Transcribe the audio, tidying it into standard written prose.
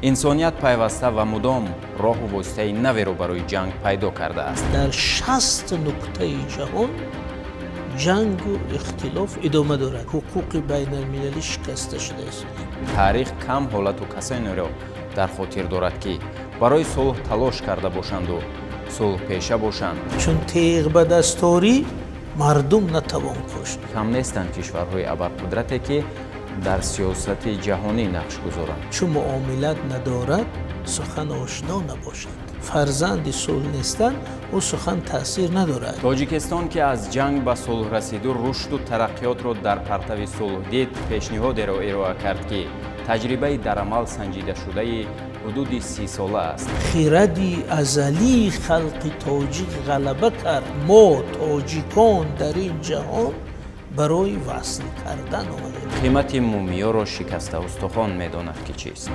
инсоният пайваста ва мудом роҳу воситаи наверо барои ҷанг пайдо кардааст. дар 60 нуқтаи ҷаҳон ҷангу ихтилоф идома дорад. ҳуқуқи байналмилалӣ шикаста шудааст. таърих кам ҳолату касонеро дар хотир дорад ки барои сулҳ талош карда бошанду сулҳпеша бошанд. чун теғ ба дасторӣ мардум натавон кушт. кам нестанд кишварҳои абарқудрате ки дар сиёсати ҷаҳонӣ нақш гузоранд. чун муомилат надорад сухан ошно набошад. фарзанди сулҳ нестанд ӯ сухан таъсир надорад. тоҷикистон ки аз ҷанг ба сулҳрасиду рушду тараққиётро дар партави сулҳ дид, пешниҳодеро ироа кард ки таҷрибаи дар амал санҷидашудаи ҳудуди 30 сола аст. хиради азалии халқи тоҷик ғалаба кард. мо тоҷикон дар ин ҷаҳон барои васл кардан омадем. қимати мумиёро шикаста устухон медонад ки чист.